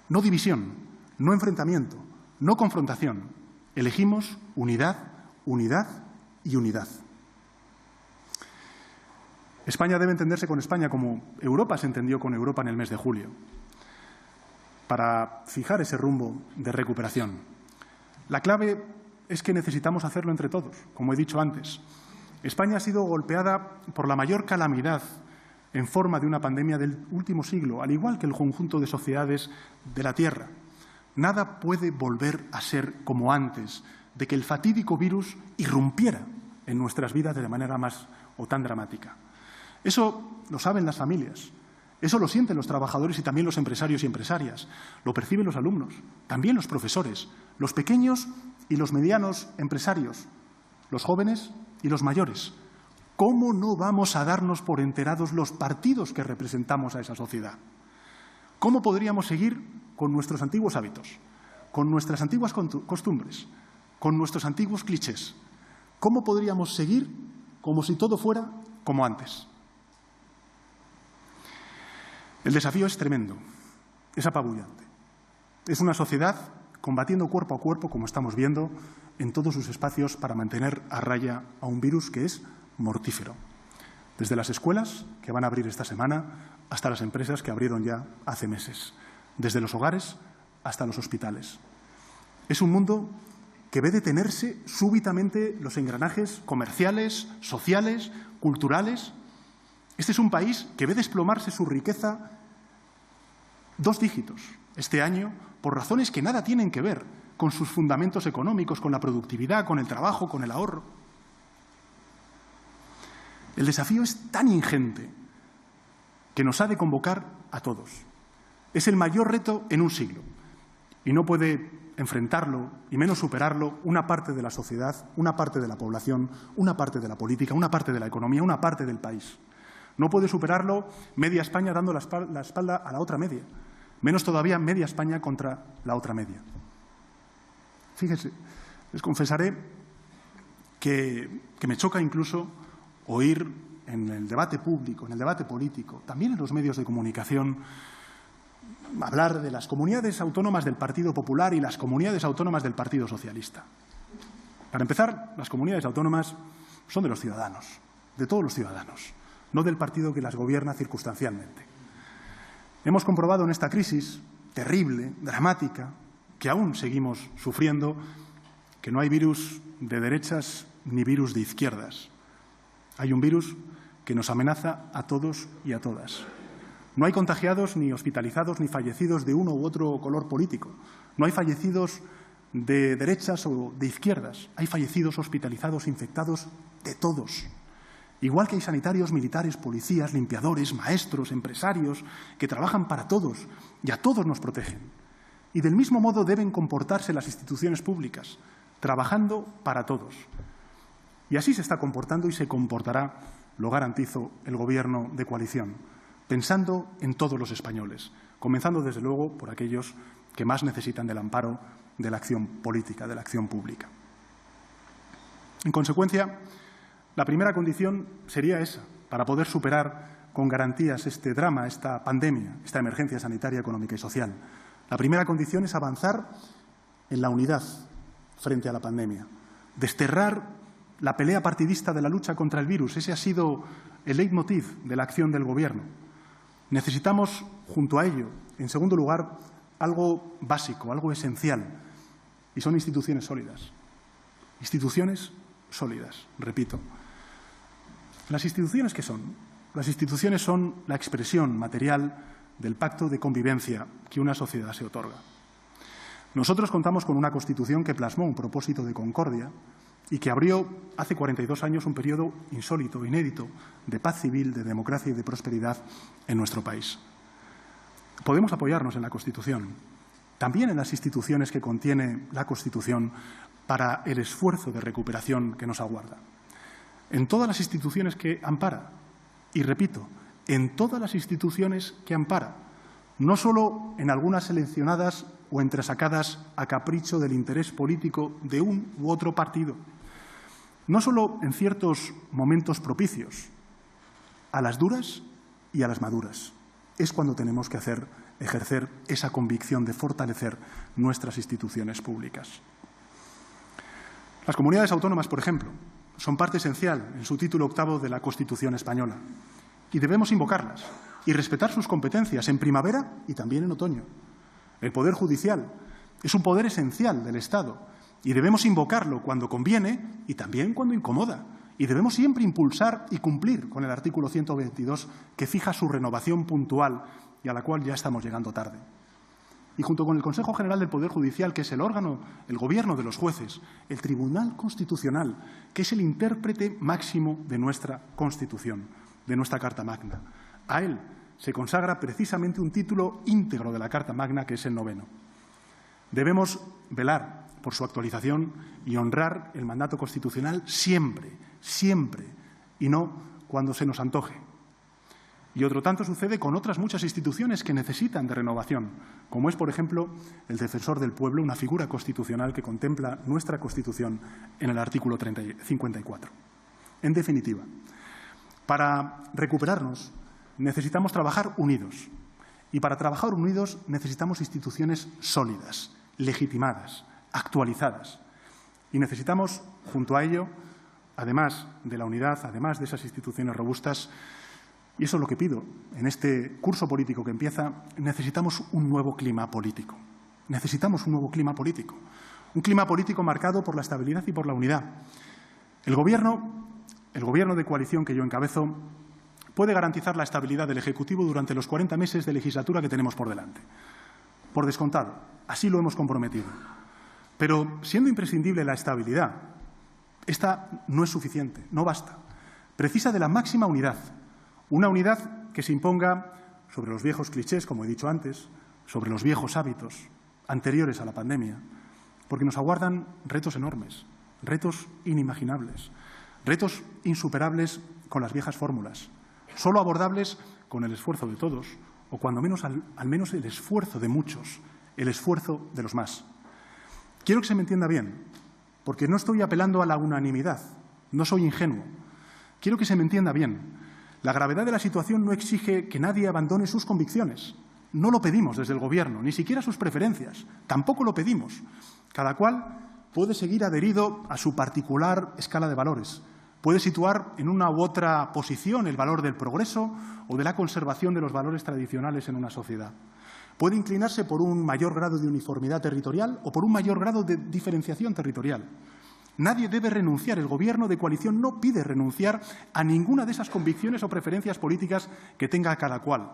S2: no división, no enfrentamiento, no confrontación. Elegimos unidad, unidad y unidad. España debe entenderse con España como Europa se entendió con Europa en el mes de julio, para fijar ese rumbo de recuperación. La clave es que necesitamos hacerlo entre todos, como he dicho antes. España ha sido golpeada por la mayor calamidad en forma de una pandemia del último siglo, al igual que el conjunto de sociedades de la Tierra. Nada puede volver a ser como antes de que el fatídico virus irrumpiera en nuestras vidas de la manera más o tan dramática. Eso lo saben las familias, eso lo sienten los trabajadores y también los empresarios y empresarias, lo perciben los alumnos, también los profesores, los pequeños y los medianos empresarios, los jóvenes y los mayores. ¿Cómo no vamos a darnos por enterados los partidos que representamos a esa sociedad? ¿Cómo podríamos seguir con nuestros antiguos hábitos, con nuestras antiguas costumbres, con nuestros antiguos clichés? ¿Cómo podríamos seguir como si todo fuera como antes? El desafío es tremendo, es apabullante. Es una sociedad combatiendo cuerpo a cuerpo, como estamos viendo, en todos sus espacios para mantener a raya a un virus que es mortífero. Desde las escuelas, que van a abrir esta semana, hasta las empresas que abrieron ya hace meses. Desde los hogares hasta los hospitales. Es un mundo que ve detenerse súbitamente los engranajes comerciales, sociales, culturales. Este es un país que ve desplomarse su riqueza 2 dígitos este año por razones que nada tienen que ver con sus fundamentos económicos, con la productividad, con el trabajo, con el ahorro. El desafío es tan ingente que nos ha de convocar a todos. Es el mayor reto en un siglo y no puede enfrentarlo y menos superarlo una parte de la sociedad, una parte de la población, una parte de la política, una parte de la economía, una parte del país. No puede superarlo media España dando la espalda a la otra media. Menos todavía media España contra la otra media. Fíjense, les confesaré que me choca incluso oír en el debate público, en el debate político, también en los medios de comunicación, hablar de las comunidades autónomas del Partido Popular y las comunidades autónomas del Partido Socialista. Para empezar, las comunidades autónomas son de los ciudadanos, de todos los ciudadanos, no del partido que las gobierna circunstancialmente. Hemos comprobado en esta crisis terrible, dramática, que aún seguimos sufriendo, que no hay virus de derechas ni virus de izquierdas. Hay un virus que nos amenaza a todos y a todas. No hay contagiados, ni hospitalizados, ni fallecidos de uno u otro color político. No hay fallecidos de derechas o de izquierdas. Hay fallecidos, hospitalizados, infectados de todos. Igual que hay sanitarios, militares, policías, limpiadores, maestros, empresarios, que trabajan para todos y a todos nos protegen. Y del mismo modo deben comportarse las instituciones públicas, trabajando para todos. Y así se está comportando y se comportará, lo garantizo, el Gobierno de coalición, pensando en todos los españoles, comenzando desde luego por aquellos que más necesitan del amparo de la acción política, de la acción pública. En consecuencia, la primera condición sería esa, para poder superar con garantías este drama, esta pandemia, esta emergencia sanitaria, económica y social. La primera condición es avanzar en la unidad frente a la pandemia, desterrar la pelea partidista de la lucha contra el virus. Ese ha sido el leitmotiv de la acción del Gobierno. Necesitamos, junto a ello, en segundo lugar, algo básico, algo esencial, y son instituciones sólidas. Instituciones sólidas, repito. ¿Las instituciones qué son? Las instituciones son la expresión material del pacto de convivencia que una sociedad se otorga. Nosotros contamos con una Constitución que plasmó un propósito de concordia y que abrió hace 42 años un periodo insólito, inédito, de paz civil, de democracia y de prosperidad en nuestro país. Podemos apoyarnos en la Constitución, también en las instituciones que contiene la Constitución para el esfuerzo de recuperación que nos aguarda. En todas las instituciones que ampara, y repito, en todas las instituciones que ampara, no solo en algunas seleccionadas o entresacadas a capricho del interés político de un u otro partido, no solo en ciertos momentos propicios, a las duras y a las maduras. Es cuando tenemos que ejercer esa convicción de fortalecer nuestras instituciones públicas. Las comunidades autónomas, por ejemplo, son parte esencial en su título 8º de la Constitución española y debemos invocarlas y respetar sus competencias en primavera y también en otoño. El Poder Judicial es un poder esencial del Estado y debemos invocarlo cuando conviene y también cuando incomoda. Y debemos siempre impulsar y cumplir con el artículo 122 que fija su renovación puntual y a la cual ya estamos llegando tarde. Y junto con el Consejo General del Poder Judicial, que es el órgano, el gobierno de los jueces, el Tribunal Constitucional, que es el intérprete máximo de nuestra Constitución, de nuestra Carta Magna. A él se consagra precisamente un título íntegro de la Carta Magna, que es el 9º. Debemos velar por su actualización y honrar el mandato constitucional siempre, siempre, y no cuando se nos antoje. Y otro tanto sucede con otras muchas instituciones que necesitan de renovación, como es, por ejemplo, el Defensor del Pueblo, una figura constitucional que contempla nuestra Constitución en el artículo 54. En definitiva, para recuperarnos necesitamos trabajar unidos. Y para trabajar unidos necesitamos instituciones sólidas, legitimadas, actualizadas. Y necesitamos, junto a ello, además de la unidad, además de esas instituciones robustas, y eso es lo que pido en este curso político que empieza, necesitamos un nuevo clima político. Necesitamos un nuevo clima político. Un clima político marcado por la estabilidad y por la unidad. El Gobierno de coalición que yo encabezo puede garantizar la estabilidad del Ejecutivo durante los 40 meses de legislatura que tenemos por delante. Por descontado, así lo hemos comprometido. Pero, siendo imprescindible la estabilidad, esta no es suficiente, no basta. Precisa de la máxima unidad. Una unidad que se imponga sobre los viejos clichés, como he dicho antes, sobre los viejos hábitos anteriores a la pandemia, porque nos aguardan retos enormes, retos inimaginables, retos insuperables con las viejas fórmulas. solo abordables con el esfuerzo de todos, o cuando menos al menos el esfuerzo de muchos, el esfuerzo de los más. Quiero que se me entienda bien, porque no estoy apelando a la unanimidad, no soy ingenuo. Quiero que se me entienda bien. La gravedad de la situación no exige que nadie abandone sus convicciones. No lo pedimos desde el Gobierno, ni siquiera sus preferencias. Tampoco lo pedimos. Cada cual puede seguir adherido a su particular escala de valores. Puede situar en una u otra posición el valor del progreso o de la conservación de los valores tradicionales en una sociedad. Puede inclinarse por un mayor grado de uniformidad territorial o por un mayor grado de diferenciación territorial. Nadie debe renunciar. El Gobierno de coalición no pide renunciar a ninguna de esas convicciones o preferencias políticas que tenga cada cual.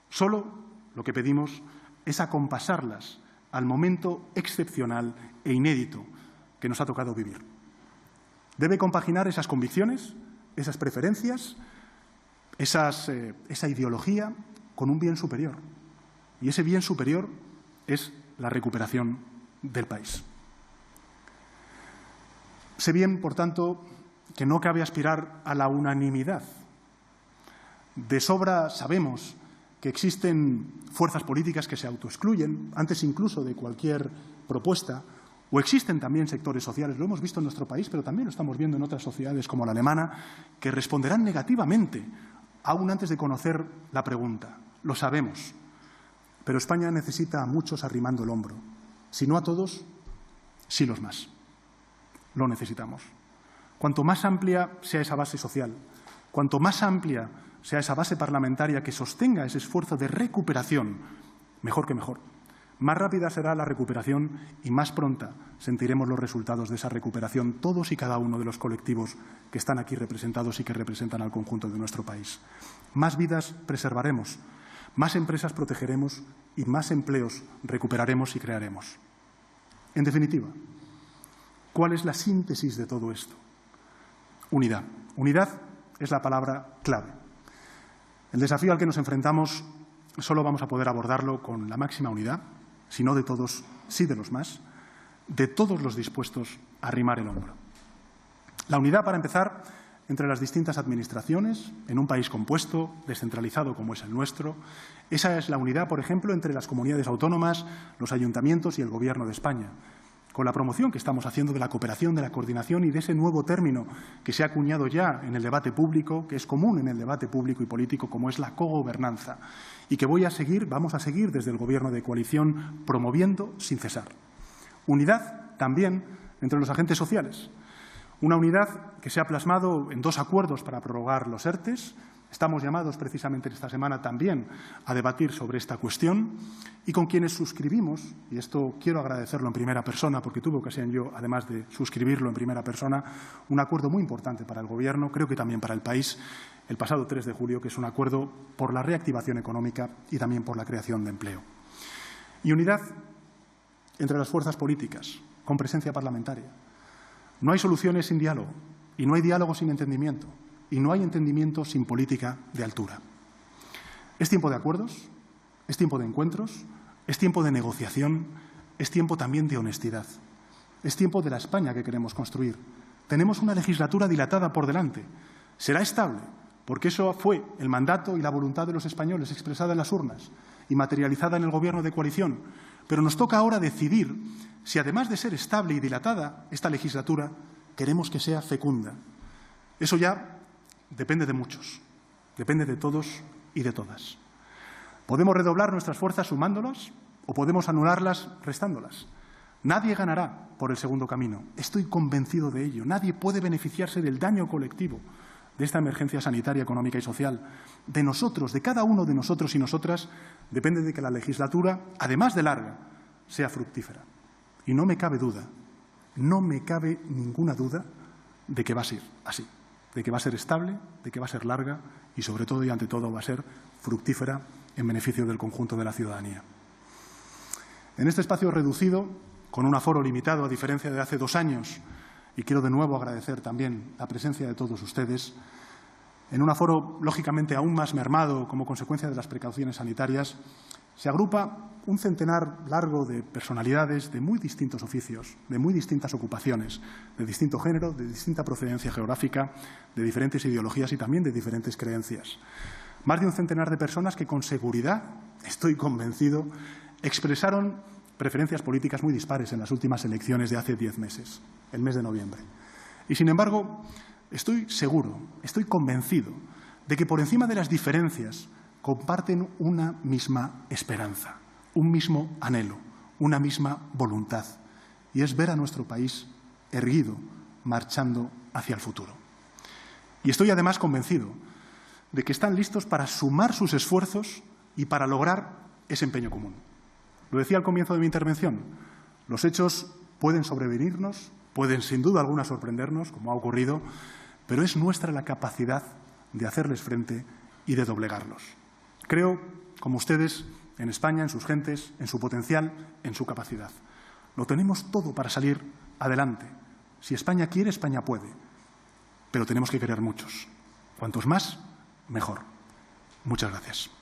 S2: Solo lo que pedimos es acompasarlas al momento excepcional e inédito que nos ha tocado vivir. Debe compaginar esas convicciones, esas preferencias, esa ideología con un bien superior. Y ese bien superior es la recuperación del país. Sé bien, por tanto, que no cabe aspirar a la unanimidad. De sobra sabemos que existen fuerzas políticas que se autoexcluyen, antes incluso de cualquier propuesta, o existen también sectores sociales, lo hemos visto en nuestro país, pero también lo estamos viendo en otras sociedades como la alemana, que responderán negativamente, aún antes de conocer la pregunta. Lo sabemos. Pero España necesita a muchos arrimando el hombro. Si no a todos, sí los más. Lo necesitamos. Cuanto más amplia sea esa base social, cuanto más amplia sea esa base parlamentaria que sostenga ese esfuerzo de recuperación, mejor que mejor. Más rápida será la recuperación y más pronta sentiremos los resultados de esa recuperación todos y cada uno de los colectivos que están aquí representados y que representan al conjunto de nuestro país. Más vidas preservaremos, más empresas protegeremos y más empleos recuperaremos y crearemos. En definitiva, ¿cuál es la síntesis de todo esto? Unidad. Unidad es la palabra clave. El desafío al que nos enfrentamos solo vamos a poder abordarlo con la máxima unidad, si no de todos, sí de los más, de todos los dispuestos a arrimar el hombro. La unidad, para empezar, entre las distintas administraciones, en un país compuesto, descentralizado como es el nuestro. Esa es la unidad, por ejemplo, entre las comunidades autónomas, los ayuntamientos y el Gobierno de España, con la promoción que estamos haciendo de la cooperación, de la coordinación y de ese nuevo término que se ha acuñado ya en el debate público, que es común en el debate público y político, como es la cogobernanza, y que vamos a seguir desde el Gobierno de coalición promoviendo sin cesar. Unidad también entre los agentes sociales. Una unidad que se ha plasmado en 2 acuerdos para prorrogar los ERTEs. Estamos llamados precisamente esta semana también a debatir sobre esta cuestión y con quienes suscribimos, y esto quiero agradecerlo en primera persona porque tuve ocasión yo, además de suscribirlo en primera persona, un acuerdo muy importante para el Gobierno, creo que también para el país, el pasado 3 de julio, que es un acuerdo por la reactivación económica y también por la creación de empleo. Y unidad entre las fuerzas políticas, con presencia parlamentaria. No hay soluciones sin diálogo y no hay diálogo sin entendimiento. Y no hay entendimiento sin política de altura. Es tiempo de acuerdos, es tiempo de encuentros, es tiempo de negociación, es tiempo también de honestidad. Es tiempo de la España que queremos construir. Tenemos una legislatura dilatada por delante. Será estable, porque eso fue el mandato y la voluntad de los españoles expresada en las urnas y materializada en el Gobierno de coalición. Pero nos toca ahora decidir si, además de ser estable y dilatada esta legislatura, queremos que sea fecunda. Eso ya depende de muchos, depende de todos y de todas. Podemos redoblar nuestras fuerzas sumándolas o podemos anularlas restándolas. Nadie ganará por el segundo camino. Estoy convencido de ello. Nadie puede beneficiarse del daño colectivo de esta emergencia sanitaria, económica y social. De nosotros, de cada uno de nosotros y nosotras, depende de que la legislatura, además de larga, sea fructífera. Y no me cabe duda, no me cabe ninguna duda de que va a ser así. De que va a ser estable, de que va a ser larga y, sobre todo y ante todo, va a ser fructífera en beneficio del conjunto de la ciudadanía. En este espacio reducido, con un aforo limitado, a diferencia de hace 2 años, y quiero de nuevo agradecer también la presencia de todos ustedes, en un aforo lógicamente aún más mermado como consecuencia de las precauciones sanitarias, se agrupa un centenar largo de personalidades de muy distintos oficios, de muy distintas ocupaciones, de distinto género, de distinta procedencia geográfica, de diferentes ideologías y también de diferentes creencias. Más de un centenar de personas que con seguridad, estoy convencido, expresaron preferencias políticas muy dispares en las últimas elecciones de hace 10 meses, el mes de noviembre. Y, sin embargo, estoy seguro, estoy convencido de que por encima de las diferencias comparten una misma esperanza, un mismo anhelo, una misma voluntad, y es ver a nuestro país erguido, marchando hacia el futuro. Y estoy además convencido de que están listos para sumar sus esfuerzos y para lograr ese empeño común. Lo decía al comienzo de mi intervención, los hechos pueden sobrevenirnos, pueden sin duda alguna sorprendernos, como ha ocurrido, pero es nuestra la capacidad de hacerles frente y de doblegarlos. Creo, como ustedes, en España, en sus gentes, en su potencial, en su capacidad. Lo tenemos todo para salir adelante. Si España quiere, España puede. Pero tenemos que querer muchos. Cuantos más, mejor. Muchas gracias.